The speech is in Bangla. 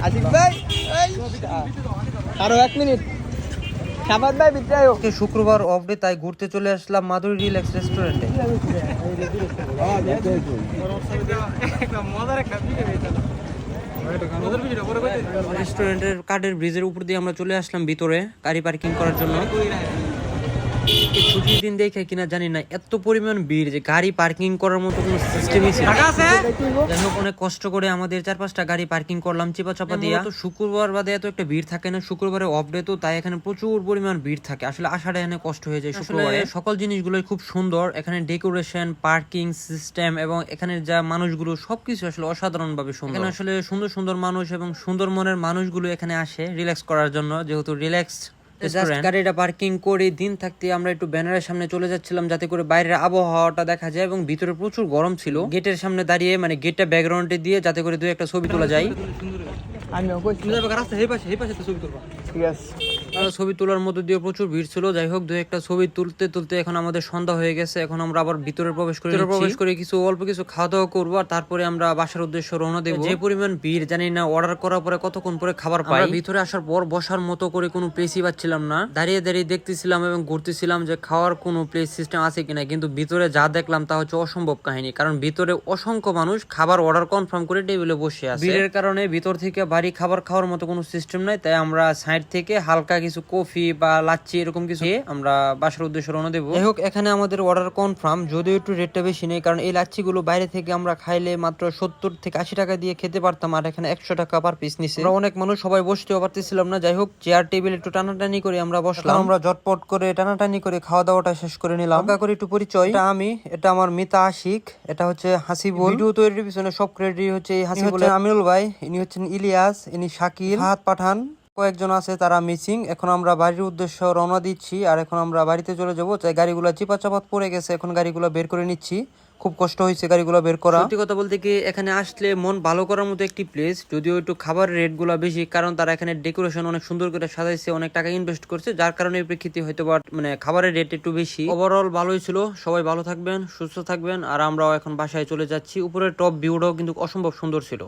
আশিক ভাই আরো 1 মিনিট খাবার ভাই ভিতরে শুক্রবার অফ ডে, তাই ঘুরতে চলে আসলাম মাধুরী রিল্যাক্স রেস্টুরেন্টে। রেস্টুরেন্টের কাঠের ব্রিজের উপর দিয়ে আমরা চলে আসলাম ভিতরে গাড়ি পার্কিং করার জন্য। এই ছুটির দিন দেখে কিনা জানি না এত পরিমাণ ভিড় যে গাড়ি পার্কিং করার মতো কোনো সিস্টেমই ছিল না। যাই হোক, অনেক কষ্ট করে আমাদের 4-5টা গাড়ি পার্কিং করলাম চিপা চাপা দিয়া। তো শুক্রবার বাদে এত একটা ভিড় থাকে না, শুক্রবারে অফ ডে, তো তাই এখানে প্রচুর পরিমাণ ভিড় থাকে। আসলে আসাটা এখানে কষ্ট হয়ে যায় শুক্রবারে। সকল জিনিসগুলোই খুব সুন্দর, এখানে ডেকোরেশন, পার্কিং সিস্টেম এবং এখানে যা মানুষগুলো সবকিছু আসলে অসাধারণ ভাবে সুন্দর। এখানে আসলে সুন্দর সুন্দর মানুষ এবং সুন্দর মনের মানুষগুলো এখানে আসে রিল্যাক্স করার জন্য, যেহেতু রিল্যাক্স। গাড়িটা পার্কিং করে দিন থাকতে আমরা একটু ব্যানারের সামনে চলে যাচ্ছিলাম যাতে করে বাইরের আবহাওয়াটা দেখা যায়, এবং ভিতরে প্রচুর গরম ছিল। গেটের সামনে দাঁড়িয়ে মানে গেটটা ব্যাকগ্রাউন্ডে দিয়ে যাতে করে 2-1টা ছবি তোলা যায়। ছবি তোলার মধ্যে দিয়ে প্রচুর ভিড় ছিল। যাই হোক, 2-1টা ছবি তুলতে তুলতে এখন আমাদের সন্ধ্যা হয়ে গেছে। এখন আমরা আবার ভিতরে প্রবেশ করে কিছু অল্প কিছু খাওয়া দাওয়া করবো, আর তারপরে আমরা বাসার উদ্দেশ্যে রওনা দেবো। যে পরিমাণ ভিড় জানি না অর্ডার করার পরে কতক্ষণ পরে খাবার পাই। ভিতরে আসার পর বসার মতো করে কোনো প্লেসই পাচ্ছিলাম না। দাঁড়িয়ে দাঁড়িয়ে দেখতেছিলাম এবং ঘুরতেছিলাম যে খাওয়ার কোনো প্লেস সিস্টেম আছে কিনা, কিন্তু ভিতরে যা দেখলাম তা হচ্ছে অসম্ভব কাহিনী। কারণ ভিতরে অসংখ্য মানুষ খাবার অর্ডার কনফার্ম করে টেবিলে বসে আছে। ভিড়ের কারণে ভিতর থেকে বাড়ি খাবার খাওয়ার মতো কোনো সিস্টেম নাই, তাই আমরা সাইড থেকে হালকা কিছু কফি বা লাচ্ছি এরকম কিছু আমরা বাসার উদ্দেশ্যে রওনা দেবো। যাই হোক, এখানে আমাদের অর্ডার কনফার্ম, যদিও একটু রেটটা বেশি নেই, কারণ এই লাচ্ছি গুলো বাইরে থেকে আমরা খাইলে মাত্র 70 থেকে 80 টাকা দিয়ে খেতে পারতাম, আর এখানে 100 টাকা পার পিস নিছে। আমরা অনেক মানুষ, সবাই বসতেও পারতেছিলাম না। যাই হোক, চেয়ার টেবিল একটু টানাটানি করে আমরা বসলাম। আমরা ঝটপট করে টানাটানি করে খাওয়া দাওয়াটা শেষ করে নিলাম। হালকা করে একটু পরিচয়, এটা আমি, এটা আমার মিতা আশিক, এটা হচ্ছে হাসিবুল। ভিডিও তৈরির পিছনে সব ক্রেডিট হচ্ছে এই হাসিবুল। আমিনুল ভাই, ইনি হচ্ছেন ইলিয়াস, ইনি শাকিল, ফাহাদ পাঠান, কয়েকজন আছে তারা মিসিং। এখন আমরা বাড়ির উদ্দেশ্যে রওনা দিচ্ছি, আর এখন আমরা বাড়িতে চলে যাবো। তাই গাড়িগুলো চিপাচাপাত পড়ে গেছে, এখন গাড়িগুলো বের করে নিচ্ছি। খুব কষ্ট হয়েছে গাড়িগুলো বের করা। সত্যি কথা বলতে কি, এখানে আসলে মন ভালো করার মতো একটি প্লেস, যদিও একটু খাবারের রেট গুলা বেশি, কারণ তারা এখানে ডেকোরেশন অনেক সুন্দর করে সাজাইছে, অনেক টাকা ইনভেস্ট করছে, যার কারণে প্রেক্ষিতে হয়তো মানে খাবারের রেট একটু বেশি। ওভারঅল ভালোই ছিল। সবাই ভালো থাকবেন, সুস্থ থাকবেন, আর আমরাও এখন বাসায় চলে যাচ্ছি। উপরের টপ ভিউটাও কিন্তু অসম্ভব সুন্দর ছিল।